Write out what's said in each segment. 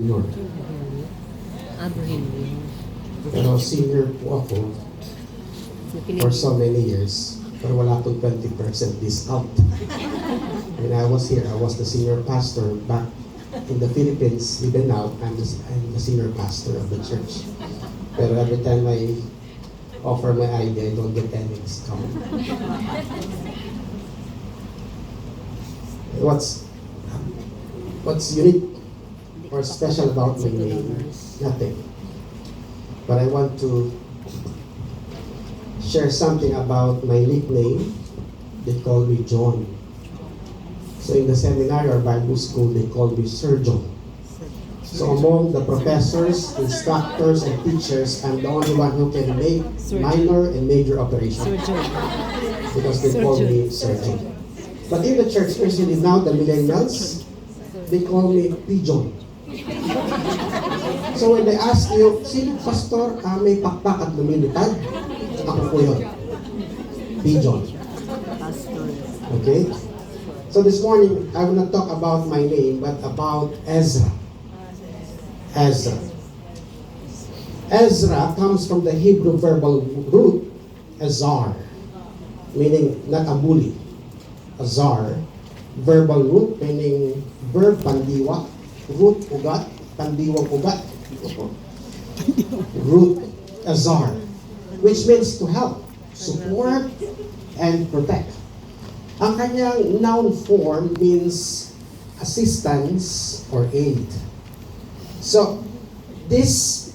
Lord. Abraham yun. Pero senior po ako for so many years. Pero wala akong 20% discount. When I was here, I was the senior pastor back in the Philippines. Even now, I'm the senior pastor of the church. Pero every time I offer my ID, I don't get any discount. What's unique or special about my name? Nothing. But I want to share something about my nickname. They call me John. So in the seminary or Bible school, they call me Sir John. So among the professors, instructors, and teachers, I'm the only one who can make minor and major operations. Because they call me Sir John. But in the church, especially now, the millennials, they call me Pigeon. So when they ask you, sino pastor, may pakpak at lumilipad? Ako po yun. Pigeon. Okay? So this morning, I will not talk about my name, but about Ezra. Ezra. Ezra comes from the Hebrew verbal root, Azar, meaning not a bully. Azar. Verbal root, meaning verb, pandiwa. Root, ugat. Pandiwang ugat. Root, Azar. Which means to help, support, and protect. Ang kanyang noun form means assistance or aid. So, this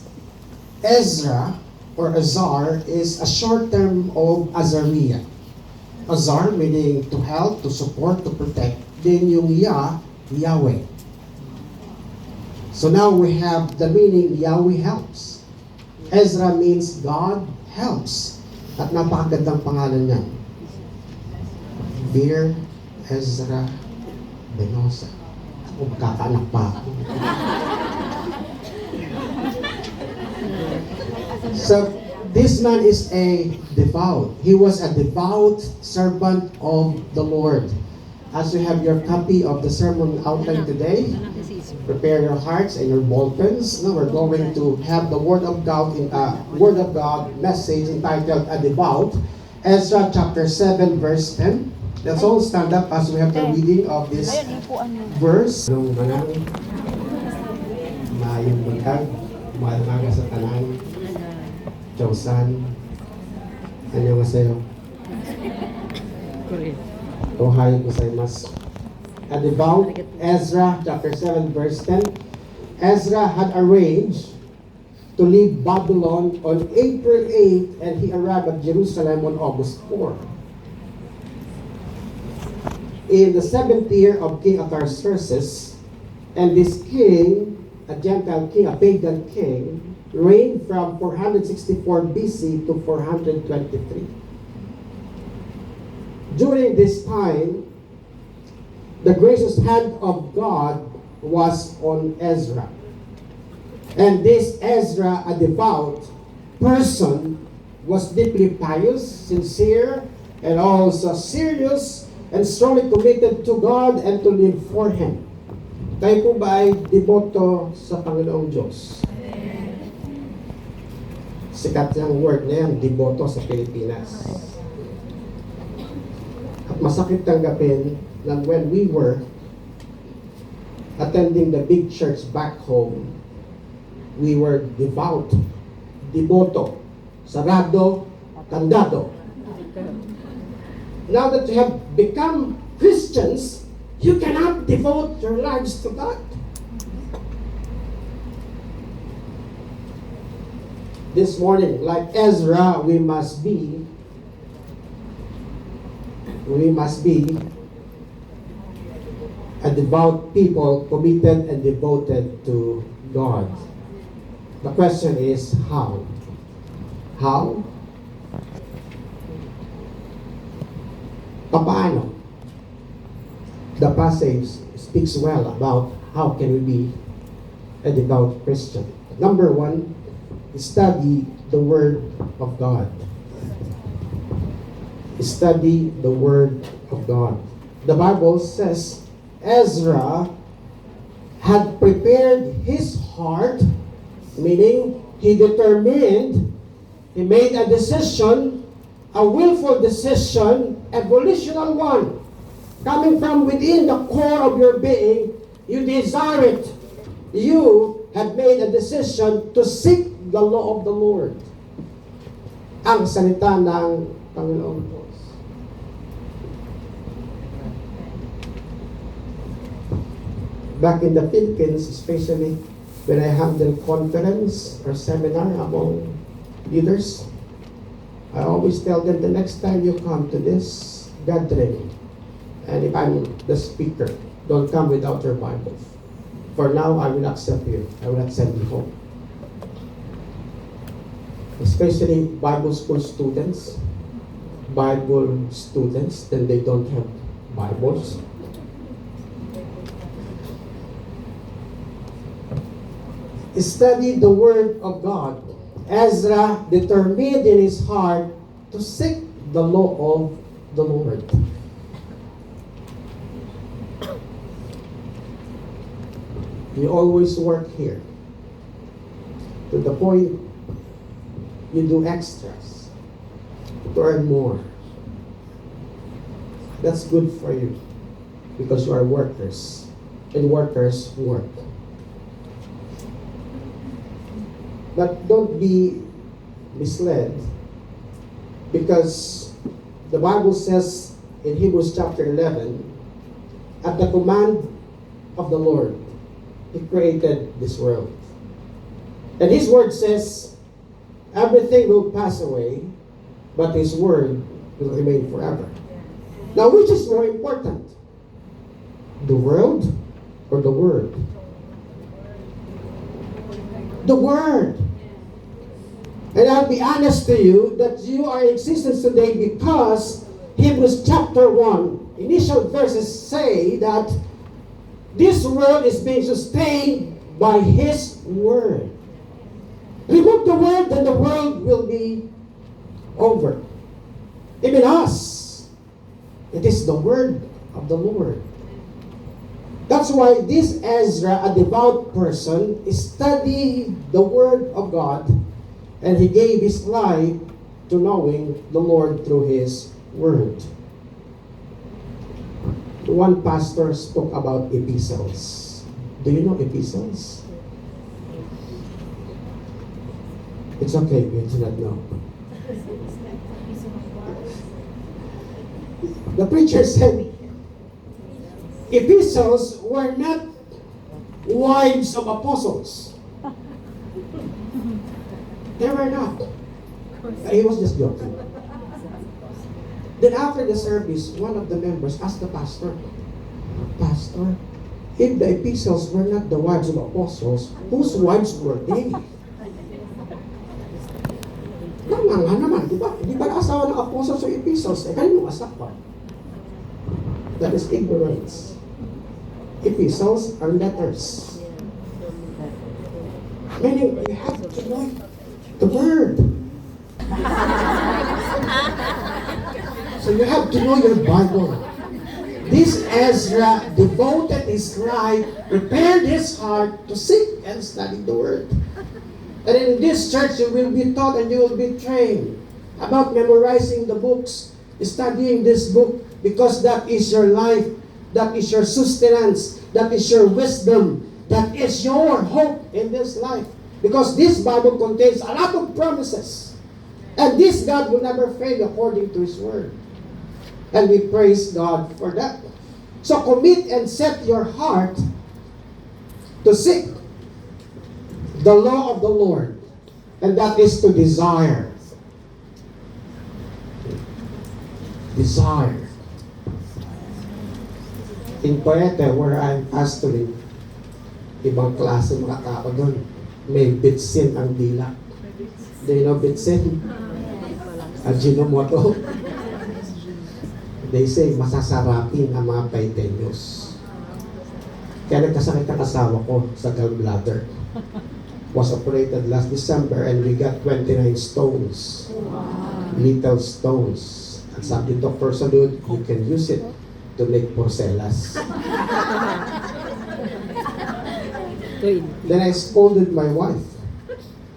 Ezra or Azar is a short term of Azariah. Azar meaning to help, to support, to protect. Then yung Yahweh. So now we have the meaning Yahweh helps. Ezra means God helps. At napakagandang pangalan niya. Dear Ezra Benosa. Ako magkakaanak pa ako. So, this man is a devout. He was a devout servant of the Lord. As you have your copy of the sermon outline today, prepare your hearts and your ball pens. Now we're going to have the Word of God message entitled A Devout. Ezra chapter 7 verse 10. Let's all stand up as we have the reading of this verse. Maayong buntag, maaga sa tanan. Chausan. Annyeonghaseyo. Ohayo gozaimasu. A devout, Ezra chapter 7 verse 10. Ezra had arranged to leave Babylon on April 8 and he arrived at Jerusalem on August 4. In the 7th year of King Artaxerxes, and this king, a Gentile king, a pagan king, reigned from 464 BC to 423. During this time, the gracious hand of God was on Ezra. And this Ezra, a devout person, was deeply pious, sincere, and also serious and strongly committed to God and to live for Him. Kayo po ba ay deboto sa Panginoong Diyos? Sikat yung word na yan, deboto sa Pilipinas. At masakit tanggapin na when we were attending the big church back home, we were devout, deboto, sarado, kandado. Now that you have become Christians, you cannot devote your lives to God. This morning, like Ezra, we must be a devout people, committed and devoted to God. The question is, how? How? Paano? The passage speaks well about how can we be a devout Christian. Number one, study the Word of God. Study the Word of God. The Bible says Ezra had prepared his heart, meaning he determined, he made a decision, a willful decision, a volitional one, coming from within the core of your being. You desire it. You had made a decision to seek the law of the Lord. Ang salita ng Panginoon Diyos. Back in the Philippines, especially when I handle conference or seminar among leaders, I always tell them the next time you come to this gathering, and if I'm the speaker, don't come without your Bible. For now, I will accept you. I will not send you home. Especially Bible school students, then they don't have Bibles. Study the Word of God. Ezra determined in his heart to seek the law of the Lord. You always work here to the point you do extras to earn more. That's good for you because you are workers, and workers work. But don't be misled, because the Bible says in Hebrews chapter 11, at the command of the Lord, He created this world. And His word says, everything will pass away, but His word will remain forever. Now, which is more important? The world or the word? The word. And I'll be honest to you that you are in existence today because Hebrews chapter 1, initial verses say that this world is being sustained by His word. Remove the word, then the world will be over. Even us, it is the word of the Lord. That's why this Ezra, a devout person, studied the word of God, and he gave his life to knowing the Lord through His word. One pastor spoke about epistles. Do you know epistles? It's okay if you do not know. The preacher said, epistles were not wives of apostles. They were not. He was just joking. Then after the service, one of the members asked the pastor, Pastor, if the epistles were not the wives of apostles, whose wives were they? Tama nga naman, di ba? Di ba asawa ng apostles o epistles? Kanino asawa? That is ignorance. Epistles are letters. Meaning, you have to know the word. So you have to know your Bible. This Ezra devoted his life, prepared his heart to seek and study the word. And in this church, you will be taught and you will be trained about memorizing the books, studying this book, because that is your life, that is your sustenance, that is your wisdom, that is your hope in this life. Because this Bible contains a lot of promises. And this God will never fail according to His word. And we praise God for that. So commit and set your heart to seek the law of the Lord. And that is to desire. Desire. In Coete, where I'm pastoring, ibang klase mga tao doon. May bitsin ang dila. Do you know bitsin? Ajinomoto. They say, masasarapin ang mga paitenyos. Kaya nagkasakit ang asawa ko sa gallbladder. Was operated last December and we got 29 stones. Little stones. At sabi ni Dr. Salud, you can use it to make porcelas. Then I scolded my wife.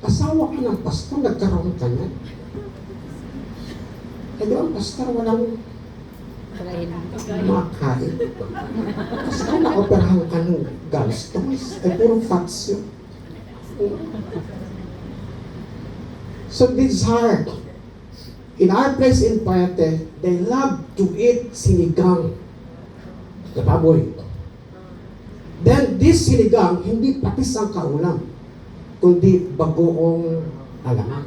Asawa ka ng pastor, nagkaroon ka na. Eh di ang pastor walang makain. Kasi kung naoperahan ka ng gallstones, ay puro fats yun. So this is hard. In our place in Paete, they love to eat sinigang na baboy. Then this sinigang, hindi patis ang kaulam, kundi bagoong alamang.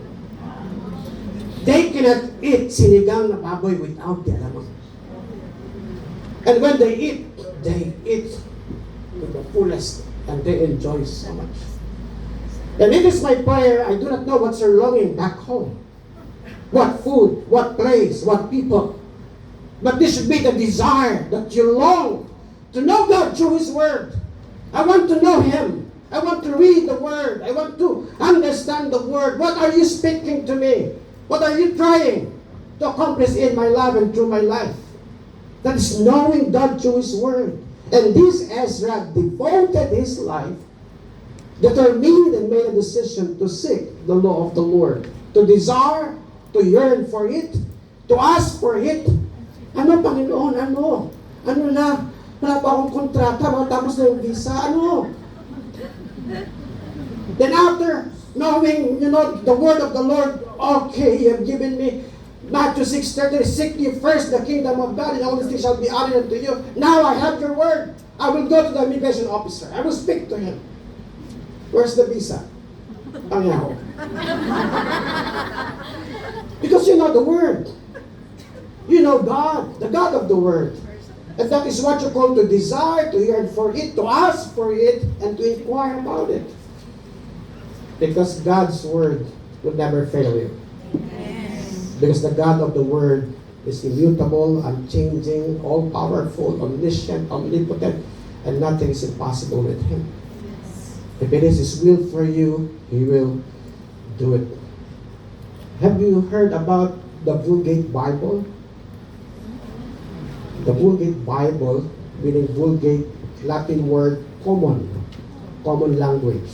They cannot eat sinigang na baboy without the alamang. And when they eat to the fullest, and they enjoy so much. And it is my prayer, I do not know what's your longing back home. What food, what place, what people. But this should be the desire that you long to know God through His Word. I want to know Him. I want to read the Word. I want to understand the Word. What are you speaking to me? What are you trying to accomplish in my life and through my life? That is knowing God through His Word. And this Ezra devoted his life, determined and made a decision to seek the law of the Lord, to desire, to yearn for it, to ask for it. Ano, Panginoon, ano? Ano na? Wala pa akong kontrata, matapos na yung visa, ano? Then after knowing, the word of the Lord, okay, you have given me Matthew 6:30, seek ye first the kingdom of God, and all these things shall be added unto you. Now I have your word. I will go to the immigration officer. I will speak to him. Where's the visa? Pangyaw. Because you know the Word. You know God, the God of the Word. And that is what you call to desire, to yearn for it, to ask for it, and to inquire about it. Because God's Word will never fail you. Because the God of the Word is immutable, unchanging, all-powerful, omniscient, omnipotent, and nothing is impossible with Him. If it is His will for you, He will do it. Have you heard about the Vulgate Bible? The Vulgate Bible, meaning Vulgate, Latin word, common language.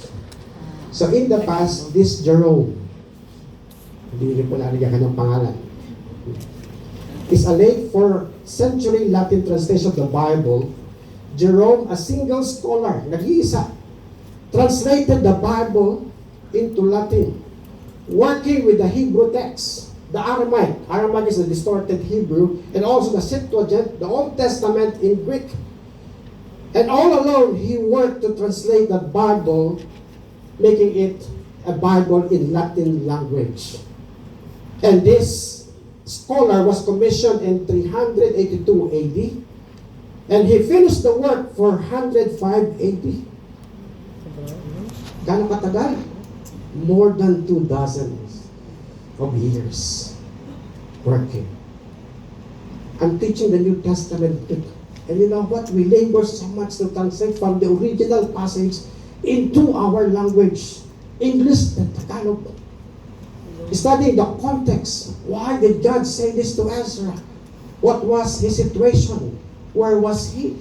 So in the past, this Jerome, hindi po nalagyan kanyang pangalan, is a late 4th century Latin translation of the Bible. Jerome, a single scholar, nag-iisa, translated the Bible into Latin, working with the Hebrew text, the Aramaic. Aramaic is a distorted Hebrew, and also the Septuagint, the Old Testament in Greek. And all alone, he worked to translate the Bible, making it a Bible in Latin language. And this scholar was commissioned in 382 AD, and he finished the work for 105 AD. Gano'ng katagal? More than 2 dozens of years working. I'm teaching the New Testament, and you know what? We labor so much to translate from the original passage into our language, English and Tagalog. Studying the context. Why did God say this to Ezra? What was his situation? Where was he?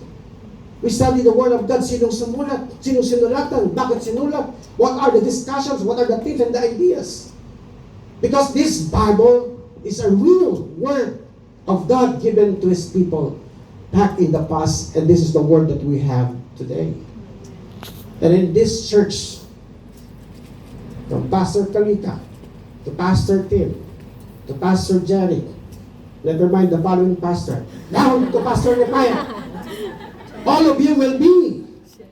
We study the Word of God. Sinong sumulat? Sinong sinulatan? Bakit sinulat? What are the discussions? What are the themes and the ideas? Because this Bible is a real Word of God given to His people back in the past, and this is the Word that we have today. And in this church, from Pastor Kalika, to Pastor Tim, to Pastor Jerry, never mind the following pastor, down to Pastor Nepaya, all of you will be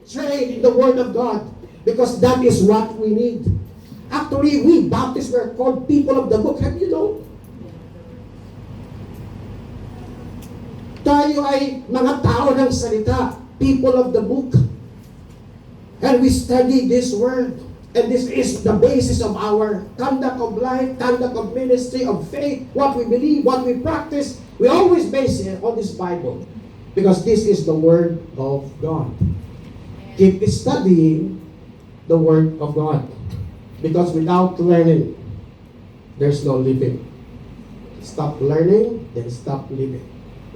trained in the Word of God, because that is what we need. Actually, we Baptists were called people of the book. Have you know? Tayo ay mga tao ng salita, people of the book. And we study this Word. And this is the basis of our conduct of life, conduct of ministry, of faith, what we believe, what we practice. We always base it on this Bible. Because this is the Word of God. Keep studying the Word of God. Because without learning, there's no living. Stop learning, then stop living.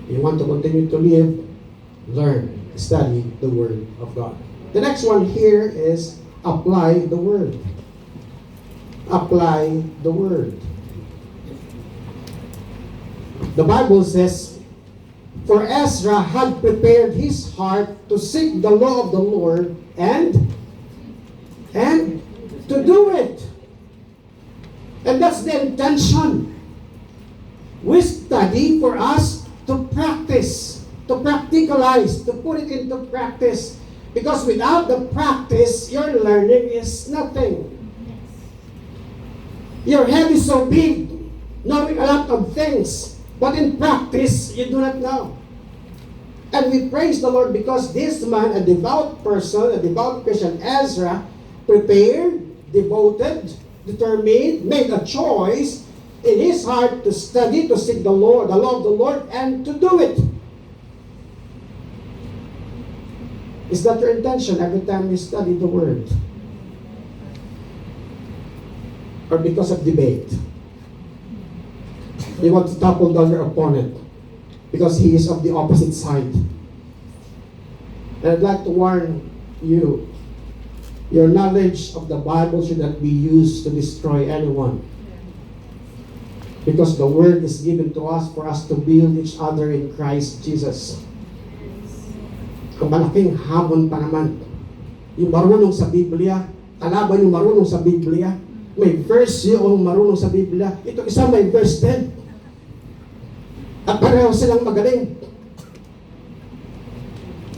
If you want to continue to live, learn, study the Word of God. The next one here is apply the word. Apply the word. The Bible says, for Ezra had prepared his heart to seek the law of the Lord and to do it. And that's the intention. We study for us to practice, to practicalize, to put it into practice. Because without the practice, your learning is nothing. Your head is so big, knowing a lot of things, but in practice, you do not know. And we praise the Lord because this man, a devout person, a devout Christian, Ezra, prepared, devoted, determined, made a choice in his heart to study, to seek the Lord, the law of the Lord, and to do it. Is that your intention every time you study the Word? Or because of debate? You want to topple down your opponent because he is of the opposite side. And I'd like to warn you, your knowledge of the Bible should not be used to destroy anyone. Because the Word is given to us for us to build each other in Christ Jesus. Ang malaking hamon pa naman, yung marunong sa Biblia, kalaban yung marunong sa Biblia, may verse yung marunong sa Biblia, ito isa may verse din. At pareho silang magaling.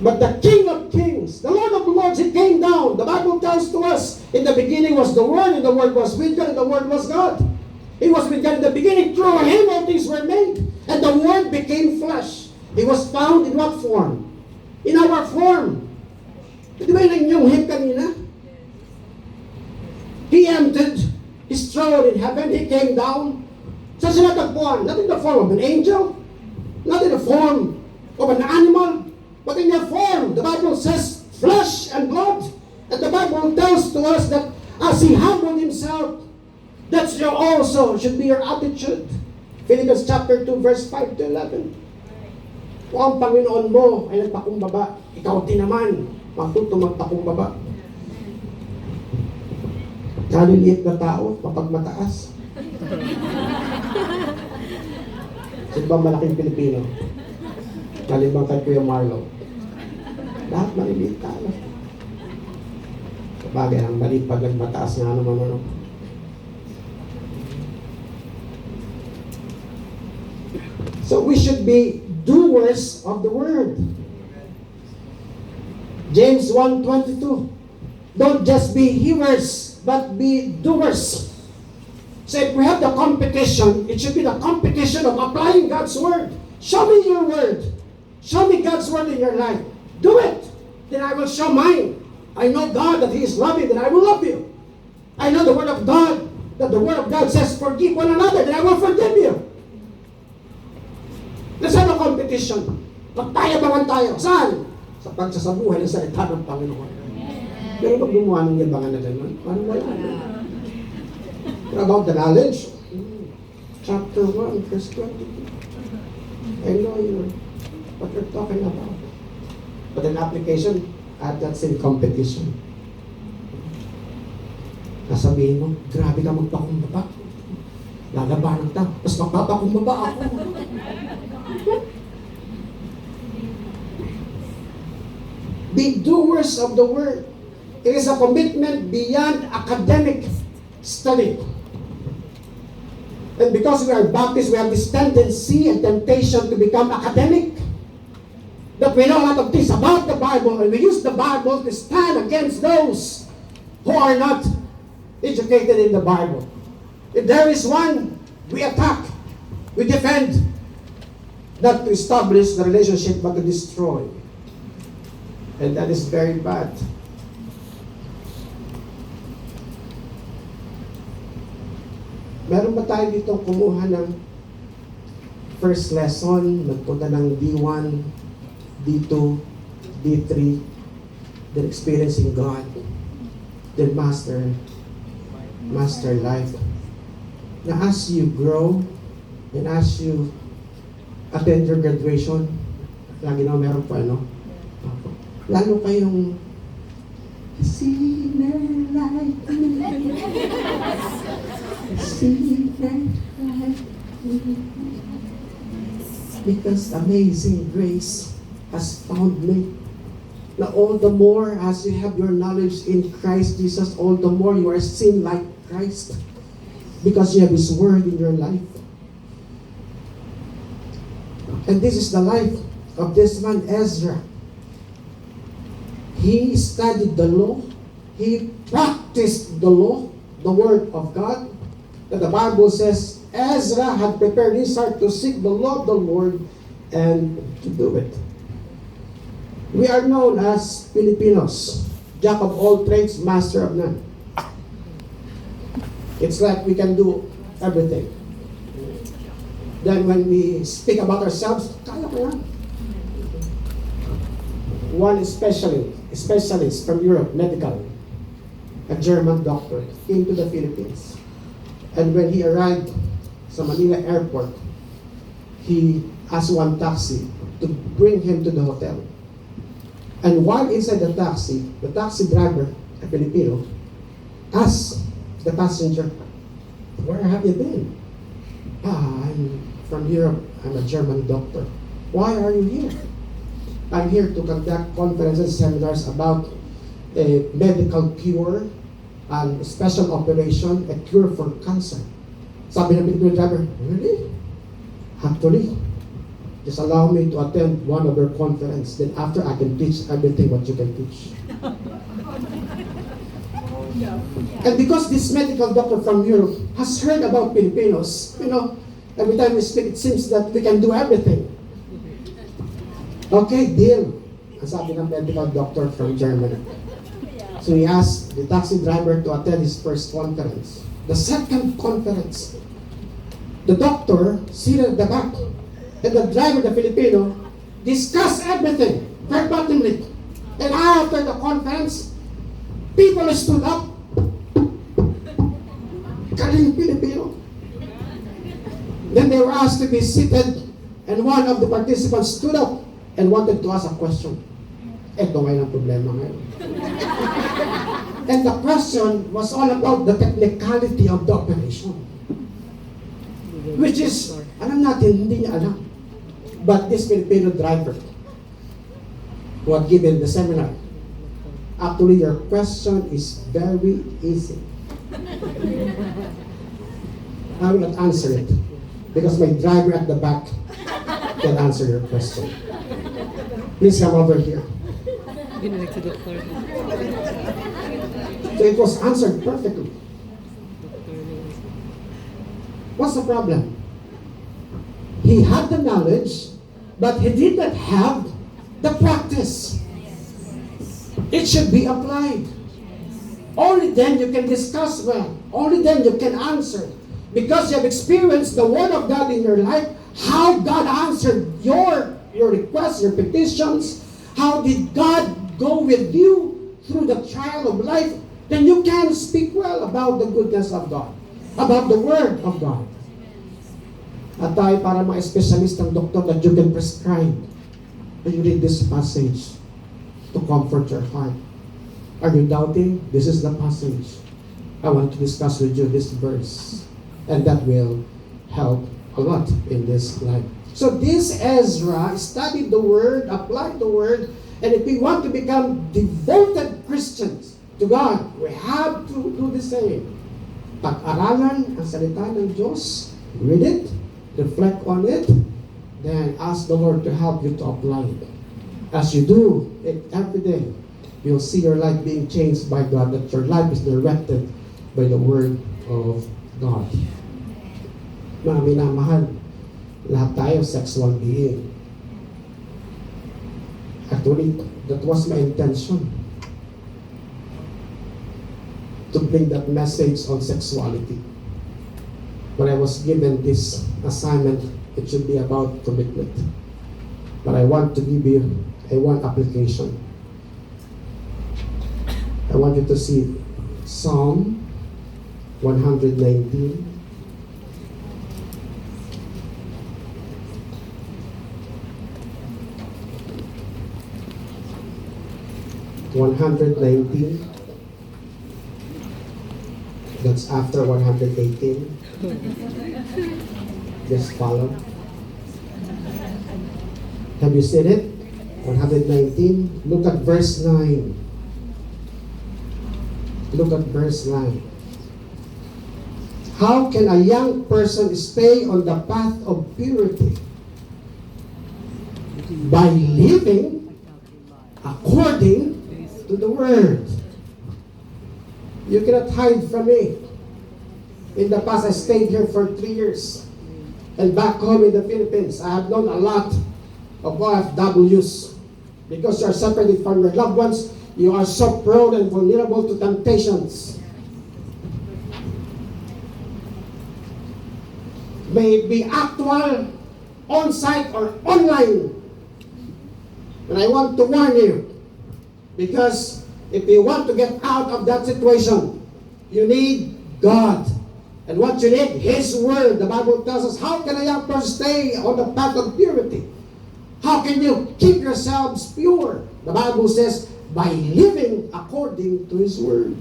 But the King of Kings, the Lord of Lords, He came down. The Bible tells to us, in the beginning was the Word, and the Word was with God, and the Word was God. He was with God in the beginning. Through Him all things were made. And the Word became flesh. He was found in what form? In our form. Di ba yun yung hip kanina? He entered His throne in heaven. He came down. Sa sinatagpuan, not in the form of an angel, not in the form of an animal, but in the form, the Bible says, flesh and blood. And the Bible tells to us that as He humbled Himself, that's your also should be your attitude. Philippians chapter 2, verse 5 to 11. Kung ang Panginoon mo ay nagpakumbaba, ikaw din naman, matuto magpakumbaba. Kaliliit na tao, mapagmataas. Sino ba malaking Pilipino? Maliban kay Kuya Marlo. Lahat maliliit tayo. Sabagay, ang maliit pag nagmataas nga naman ano. So we should be doers of the word. James 1:22. Don't just be hearers, but be doers. So if we have the competition, it should be the competition of applying God's word. Show me your word. Show me God's word in your life. Do it. Then I will show mine. I know God that He is loving, then I will love you. I know the word of God, that the word of God says forgive one another, then I will forgive you. Let's have a competition. Magtayabangan tayo. Saan? Sa pagsasabuhay ng salita ng Panginoon. Pero pag gumawa ng yabangan na gano'n, ano ba yan? What about the knowledge? Chapter 1, verse 22. I know what you're talking about. But in application, that's in competition. Nasabihin mo, grabe ka magpakumbaba. Lalabanan ta, mas magpapakumbaba ako. Be doers of the word. It is a commitment beyond academic study. And because we are Baptists, we have this tendency and temptation to become academic. That we know a lot of things about the Bible, and we use the Bible to stand against those who are not educated in the Bible. If there is one, we attack, we defend, not to establish the relationship, but to destroy. And that is very bad. Meron ba tayo dito kumuha ng first lesson, nagpunta ng D1, D2, D3, then experiencing God, then master life. Na as you grow, and as you attend your graduation, lagi na meron pa, ano? Lalo kayong sinner like me, sinner like me, because amazing grace has found me. Now all the more as you have your knowledge in Christ Jesus, all the more you are seen like Christ, because you have His Word in your life. And this is the life of this man Ezra. He studied the law. He practiced the law, the Word of God. That the Bible says Ezra had prepared his heart to seek the law of the Lord and to do it. We are known as Filipinos, jack of all trades, master of none. It's like we can do everything. Then when we speak about ourselves, kaya ko yan. One specialist from Europe, medical, a German doctor, came to the Philippines. And when he arrived sa Manila airport, he asked one taxi to bring him to the hotel. And while inside the taxi driver, a Filipino, asked the passenger, "Where have you been?" "I'm from Europe. I'm a German doctor." "Why are you here?" "I'm here to conduct conferences, seminars about a medical cure and special operation, a cure for cancer." Sabi ng Filipino driver, "Really? Actually, just allow me to attend one of your conference. Then after I can teach everything what you can teach." And because this medical doctor from Europe has heard about Filipinos, every time we speak, it seems that we can do everything. "Okay, deal," ang sabi ng medical doctor from Germany. So he asked the taxi driver to attend his first conference. The second conference, the doctor seated at the back, and the driver, the Filipino, discussed everything verbatimly. And after the conference, people stood up. Galing Filipino. Then they were asked to be seated, and one of the participants stood up and wanted to ask a question. Ito ngayon ang problema ngayon. And the question was all about the technicality of the operation. Which is, alam natin, hindi niya alam. But this Filipino driver who had given the seminar, actually your question is very easy. I will not answer it because my driver at the back can answer your question. Please come over here. Ginalag sa doktor. So it was answered perfectly. What's the problem? He had the knowledge, but he did not have the practice. It should be applied. Only then you can discuss well. Only then you can answer. Because you have experienced the Word of God in your life, how God answered your requests, your petitions, how did God go with you through the trial of life, then you can speak well about the goodness of God, about the Word of God. At tayo para mga espesyalistang doktor that you can prescribe and you read this passage to comfort your heart. Are you doubting? This is the passage. I want to discuss with you this verse. And that will help a lot in this life. So this Ezra studied the Word, applied the Word, and if we want to become devoted Christians to God, we have to do the same. Pag-aralan ang salita ng Diyos, read it, reflect on it, then ask the Lord to help you to apply it. As you do it every day, you'll see your life being changed by God, that your life is directed by the Word of God. Mga minamahal, lahat tayo sexual being. Actually, that was my intention, to bring that message on sexuality. When I was given this assignment, it should be about commitment. But I want to give you one application. I want you to see Psalm 119. That's after 118. Just follow. Have you seen it? 119. Look at verse 9. Look at verse 9. How can a young person stay on the path of purity? By living according to the Word. You cannot hide from me. In the past, I stayed here for 3 years. And back home in the Philippines, I have known a lot of OFWs. Because you are separated from your loved ones, you are so prone and vulnerable to temptations. May it be actual, on-site, or online. And I want to warn you, because if you want to get out of that situation, you need God. And what you need, His Word. The Bible tells us, how can a young person stay on the path of purity? How can you keep yourselves pure? The Bible says, by living according to His Word.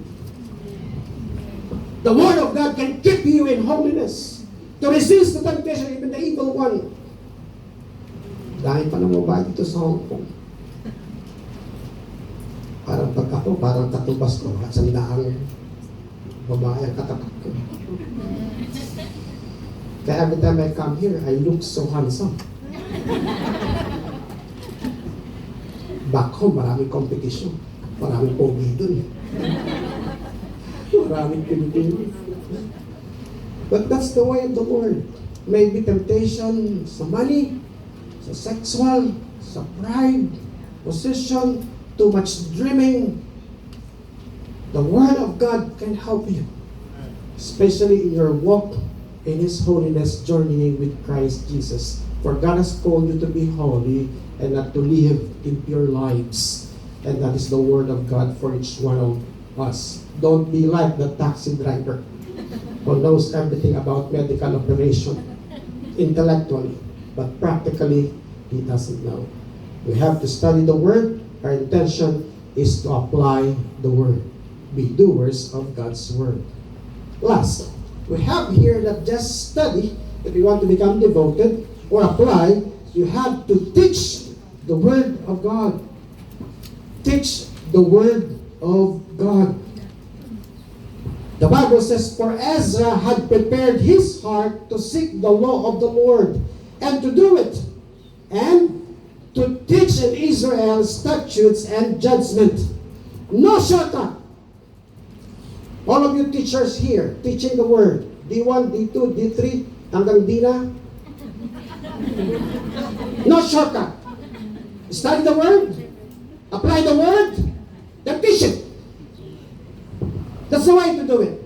The Word of God can keep you in holiness, to resist the temptation, even the evil one. Dahil pa na mababa dito sa Hong Kong. Parang pag ako, parang katubas ko at sandaang babae ang katapat ko. Kaya every time I come here, I look so handsome. Back home, maraming competition. Maraming pogi dun. Maraming Pilipino. But that's the way of the Lord. May be temptation sa money, sa sexual, sa pride, position, too much dreaming. The Word of God can help you, especially in your walk in His holiness, journeying with Christ Jesus. For God has called you to be holy and not to live impure lives. And that is the Word of God for each one of us. Don't be like the taxi driver who knows everything about medical operation intellectually, but practically he doesn't know. We have to study the Word. Our intention is to apply the Word. Be doers of God's Word. Last, we have here that just study. If you want to become devoted or apply, you have to teach the Word of God. Teach the Word of God. The Bible says, for Ezra had prepared his heart to seek the law of the Lord and to do it, and to teach in Israel statutes and judgment. No shortcut. All of you teachers here, teaching the Word, D1, D2, D3, hanggang D na. No shortcut. Study the Word, apply the Word, then teach it. That's the way to do it.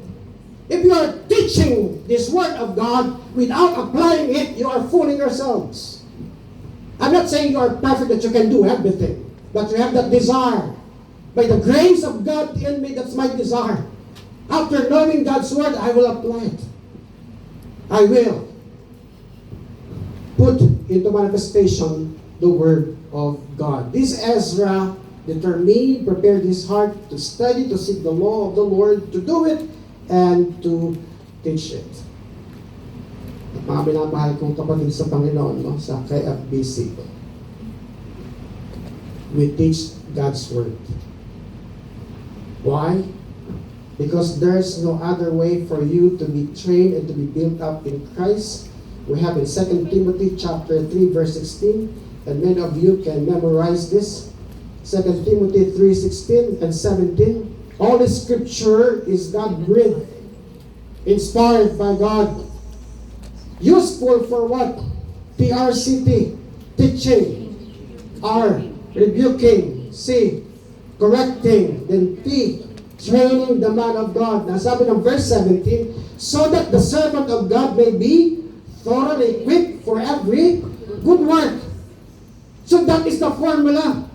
If you are teaching this Word of God without applying it, you are fooling yourselves. I'm not saying you are perfect, that you can do everything, but you have that desire. By the grace of God in me, that's my desire. After knowing God's Word, I will apply it. I will put into manifestation the Word of God. This Ezra determined, prepared his heart to study, to seek the law of the Lord, to do it, and to teach it. At mga binamahal kong kapatid sa Panginoon, no, sa KFBC, we teach God's Word. Why? Because there's no other way for you to be trained and to be built up in Christ. We have in 2 Timothy chapter 3 verse 16, and many of you can memorize this. 2 Timothy 3:16 and 17. All the scripture is God-breathed, inspired by God, useful for what? PRCT, teaching, R, rebuking, C, correcting, then T, training the man of God. Now sabi ng verse 17, so that the servant of God may be thoroughly equipped for every good work. So that is the formula.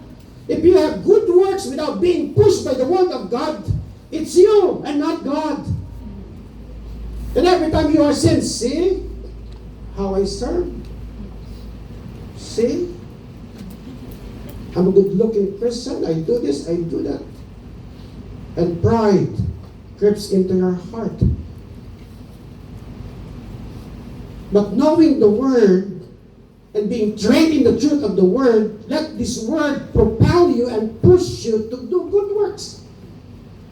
If you have good works without being pushed by the Word of God, it's you and not God. And every time you are sin, see how I serve? See? I'm a good-looking Christian. I do this, I do that. And pride creeps into your heart. But knowing the Word and being trained in the truth of the Word, let this Word propel you and push you to do good works.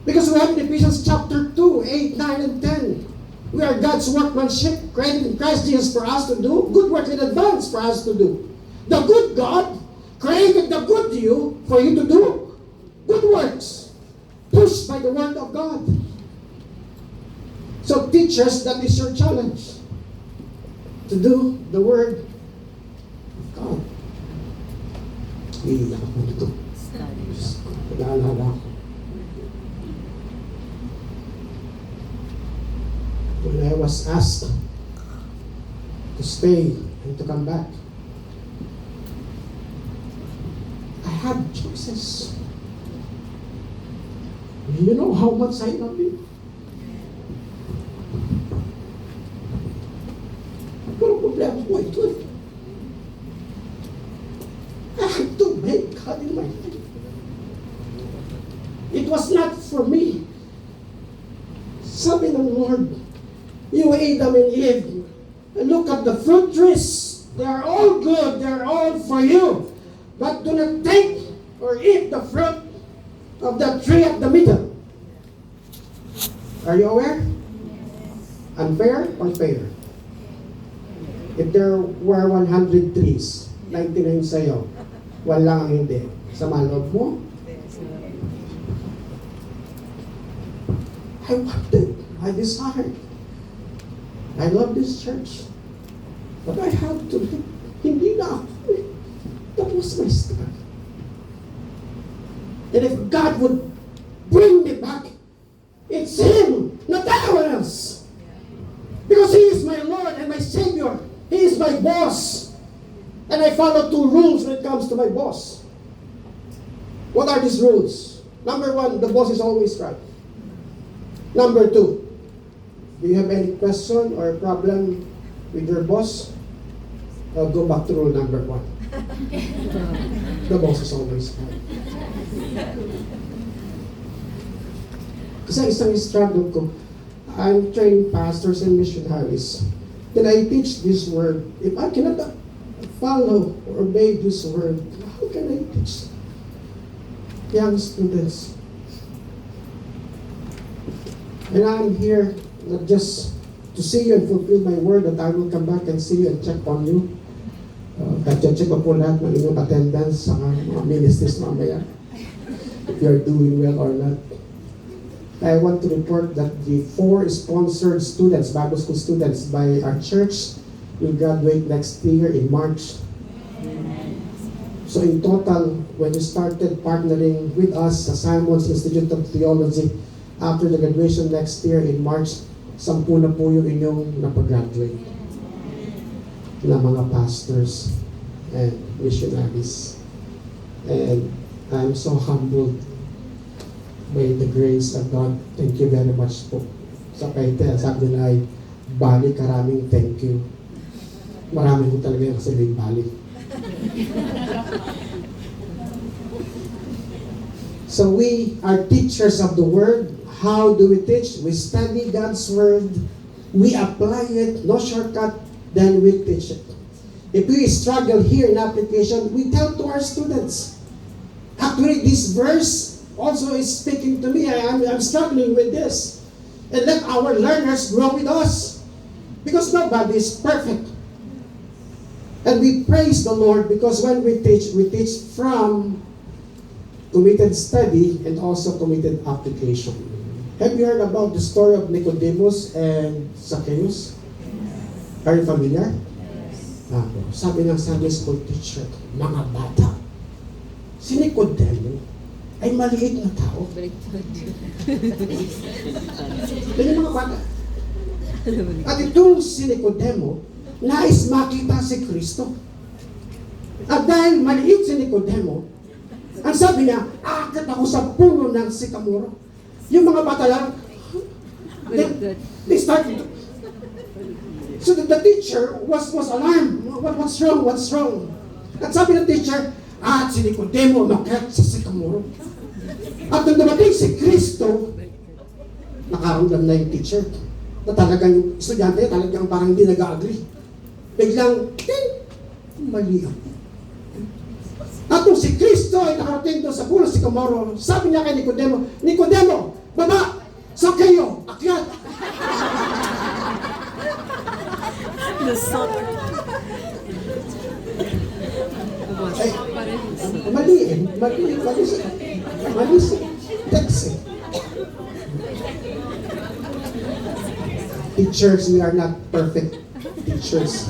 Because we have in Ephesians chapter 2, 8, 9, and 10. We are God's workmanship, created in Christ Jesus for us to do good works in advance for us to do. The good God created the good you for you to do good works, pushed by the Word of God. So teachers, that is your challenge, to do the Word of God. Iiyak ako dito. Naalala ko. When I was asked to stay and to come back, I had choices. You know how much I love you. Pero problema ko ito. I had to make God in my life. It was not for me. Sabi ng Lord, you Adam and Eve, look at the fruit trees. They are all good. They are all for you. But do not take or eat the fruit of the tree at the middle. Are you aware? Unfair or fair? If there were 100 trees, 99 sa'yo, wala ang hindi. Sa maloob mo? I wanted, I desired. I love this church. But I had to, hindi na ako. That was my start. And if God would bring me back, it's Him, not anyone else. Because He is my Lord and my Savior. He is my boss. And I follow 2 rules when it comes to my boss. What are these rules? Number 1, the boss is always right. Number 2, do you have any question or problem with your boss? Go back to rule number 1. The boss is always right. Kasi isang struggle ko, I'm training pastors and missionaries. Then I teach this word. If I cannot follow or obey this word, how can I teach young students? And I'm here not just to see you and fulfill my word, that I will come back and see you and check on you. Check po lahat ng inyong attendance sa mga ministries mamaya, if you're doing well or not. I want to report that the 4 sponsored students, Bible school students by our church, will graduate next year in March. So in total, when you started partnering with us sa Simon's Institute of Theology, after the graduation next year in March, 10 na po yung inyong napag-graduate na mga pastors and missionaries. And I'm so humbled by the grace of God. Thank you very much po. Sa kaite, sabi nila ay, Bali, karaming thank you. Marami ko talaga yung kasi Bali. So we are teachers of the Word. How do we teach? We study God's Word. We apply it, no shortcut, then we teach it. If we struggle here in application, we tell to our students. Actually, this verse also is speaking to me. I'm struggling with this. And let our learners grow with us. Because nobody is perfect. And we praise the Lord because when we teach from committed study and also committed application. Have you heard about the story of Nicodemus and Zacchaeus? Are you familiar? Sabi ng Sunday school teacher, mga bata, si Nicodemo ay maliit na tao. Yan yung mga bata. At itong si Nicodemo, nais makita si Kristo. At dahil maliit si Nicodemo, ang sabi niya, akit ako sa puno ng sikamoro. Yung mga bata lang, they started. So the teacher was alarmed. What's wrong? What's wrong? At sabi ng teacher, si Nicodemo, nakit sa sikamoro. At nung dumating si Kristo, nakaramdam na yung teacher na talagang yung estudyante talagang parang hindi nag-agree. Biglang, mali ako. At kung si Kristo ay nakarating doon sa puno si Comoro, sabi niya kay Nicodemo, Nicodemo, baba! Sa kayo, akyat! The salt. Ay, mali eh. Mali si text eh. Teachers, we are not perfect teachers.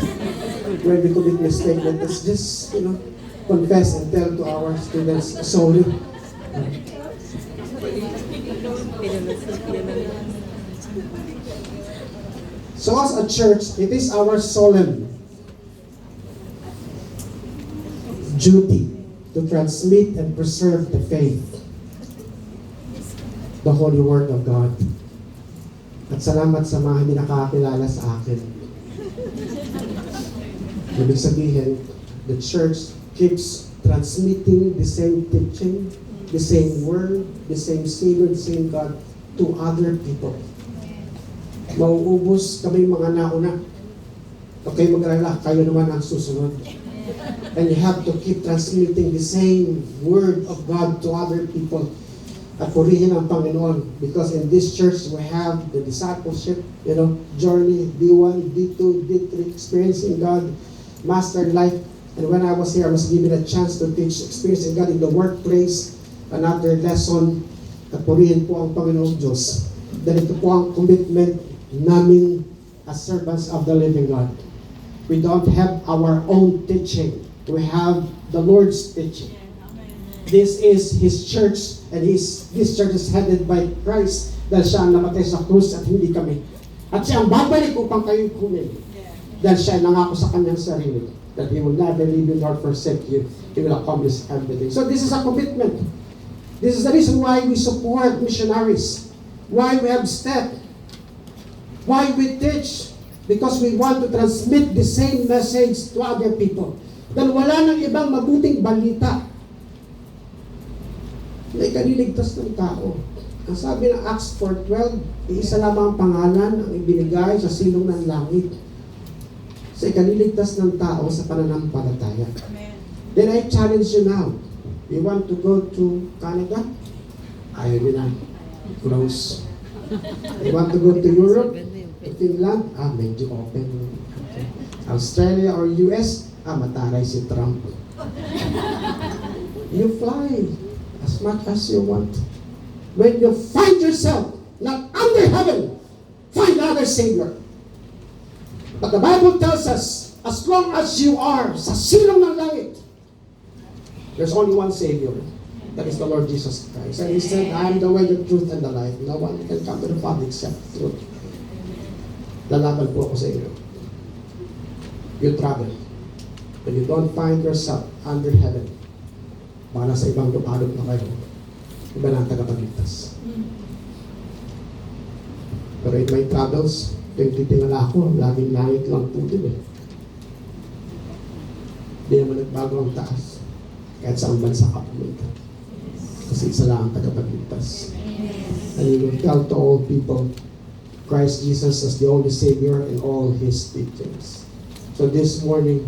When we commit mistake, let us just, confess and tell to our students, sorry. So as a church, it is our solemn duty to transmit and preserve the faith, the Holy Word of God. At salamat sa mga hindi nakakilala sa akin. Ibig sabihin, the church keeps transmitting the same teaching, the same word, the same Savior, the same God to other people. Mauubos kami mga nauna. Okay, mag-alala, kayo naman ang susunod. And you have to keep transmitting the same word of God to other people. At purihin ang Panginoon. Because in this church, we have the discipleship, journey, D1, D2, D3, experiencing God, master life. And when I was here, I was given a chance to teach experiencing God in the workplace, another lesson. At purihin po ang Panginoon Diyos. Dahil ito po ang commitment namin as servants of the living God. We don't have our own teaching. We have the Lord's teaching. This is His church, and this church is headed by Christ dahil siya ang namatay sa krus at hindi kami. At siya ang babalik upang kayo kunin. Dahil siya nangako sa kanyang sarili that He will never leave you nor forsake you. He will accomplish everything. So this is a commitment. This is the reason why we support missionaries. Why we have STEP. Why we teach. Because we want to transmit the same message to other people. Dahil wala nang ibang mabuting balita na ikaniligtas ng tao. Ang sabi ng Acts 4:12, iisa lamang ang pangalan ang ibinigay sa silong ng langit sa ikaniligtas ng tao sa pananampalataya. Then I challenge you now. You want to go to Canada? Ayaw din na. Close. You want to go to Europe? To Finland? Medyo open. Okay. Australia or US? Mataray si Trump. You fly as much as you want. When you find yourself not under heaven, find another Savior. But the Bible tells us, as long as you are sa silong ng langit, there's only one Savior. That is the Lord Jesus Christ. And He said, I am the way, the truth, and the life. No one can come to the Father except through. Lalaban po ako sa inyo. You travel. When you don't find yourself under heaven, baka nasa ibang lumalog na kayo, iba na ang tagapagligtas. Pero in my travels, tingala ako, laging langit lang po din eh. Hindi naman nagbago ang taas. Kahit saan bansa ka pumunta. Kasi isa lang ang tagapagligtas. And you will tell to all people, Christ Jesus as the only Savior in all His teachings. So this morning,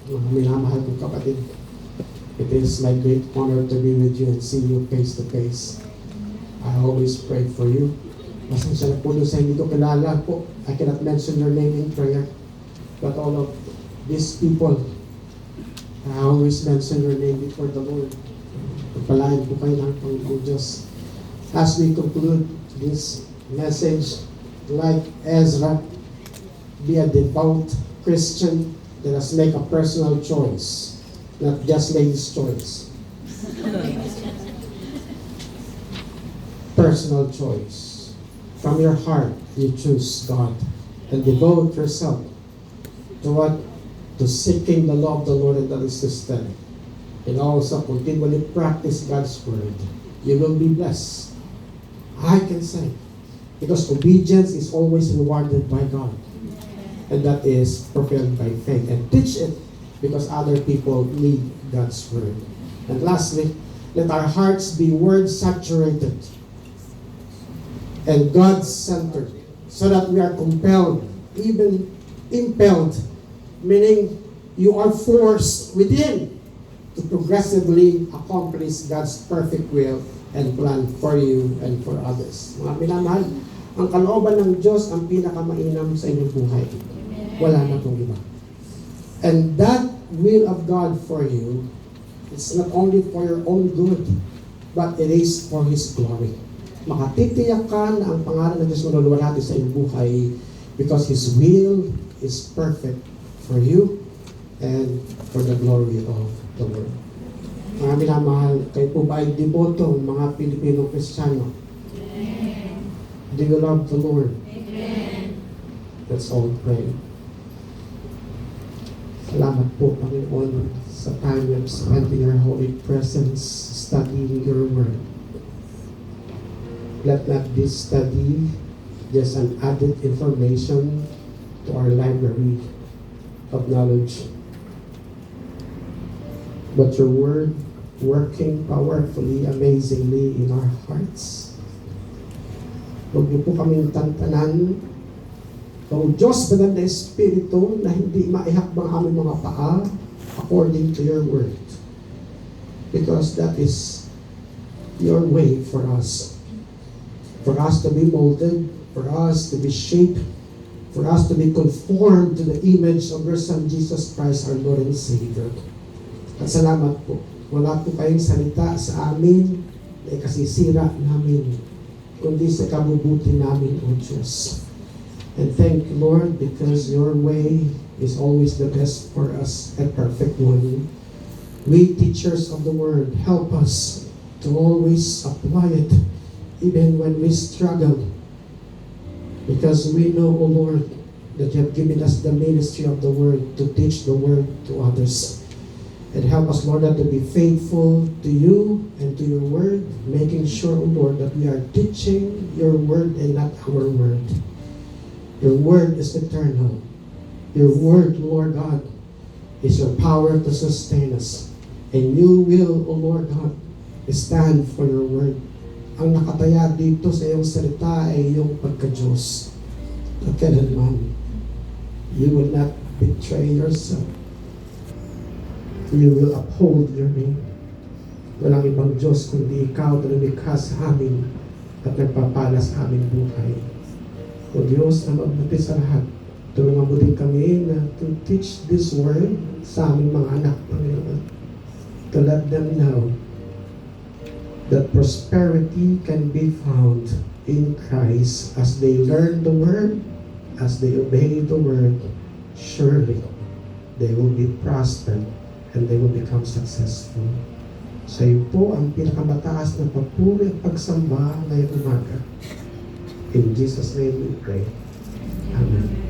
mga minamahal kong kapatid, it is my great honor to be with you and see you face to face. I always pray for you. Pasensya na po doon sa hindi ko kilala po. I cannot mention your name in prayer. But all of these people, I always mention your name before the Lord. Pagpalain po kayo ng Panginoon Diyos. As we conclude this message, like Ezra, be a devout Christian. Let us make a personal choice, not just ladies' choice. Personal choice. From your heart, you choose God and devote yourself to what? To seeking the law of the Lord, and that is to study. And also continually practice God's word. You will be blessed. I can say, because obedience is always rewarded by God. And that is fulfilled by faith. And teach it because other people need God's word. And lastly, let our hearts be word saturated. and God-centered, so that we are compelled, even impelled, meaning you are forced within to progressively accomplish God's perfect will and plan for you and for others. Mga minamahal, ang kalooban ng Diyos ang pinakamainam sa inyong buhay. Wala na pong iba. And that will of God for you, it's not only for your own good, but it is for His glory. Makatitiyak ka na ang pangalan ng Diyos maluluwalhati sa iyong buhay because His will is perfect for you and for the glory of the world. Mga minamahal, kayo po ba ay debotong mga Pilipinong Kristiyano? Do you love the Lord? Amen. Let's all pray. Salamat po, Panginoon, sa time we have spent in your holy presence, studying your word. Let not this study just an added information to our library of knowledge, but your word working powerfully, amazingly in our hearts. Huwag niyo po kaming tantanan, O Diyos, banal na Espiritu, na hindi maihakbang aming mga paa according to your word. Because that is your way for us. For us to be molded, for us to be shaped, for us to be conformed to the image of your Son, Jesus Christ, our Lord and Savior. At salamat po. Wala po kayong salita sa amin na ikasisira namin, kundi sa kabubuti namin, O Diyos. And thank you, Lord, because your way is always the best for us, a perfect one. We, teachers of the word, help us to always apply it, even when we struggle. Because we know, O Lord, that you have given us the ministry of the word to teach the word to others. And help us, Lord, to be faithful to you and to your word, making sure, O Lord, that we are teaching your word and not our word. Your word is eternal. Your word, Lord God, is your power to sustain us. And you will, O Lord God, stand for your word. Ang nakataya dito sa iyong salita ay iyong pagka-Diyos. At kailanman, you will not betray yourself. You will uphold your name. Walang ibang Diyos kundi ikaw na lumikha sa amin at nagpapala sa aming buhay. O Diyos na mabuti sa lahat, tulungan mo din kami na to teach this word sa aming mga anak, Panginoon. To let them know that prosperity can be found in Christ as they learn the word, as they obey the word. Surely they will be prospered and they will become successful. Sa iyo po ang pinakamataas na papuri at pagsamba ngayong umaga. In Jesus' name we pray. Amen.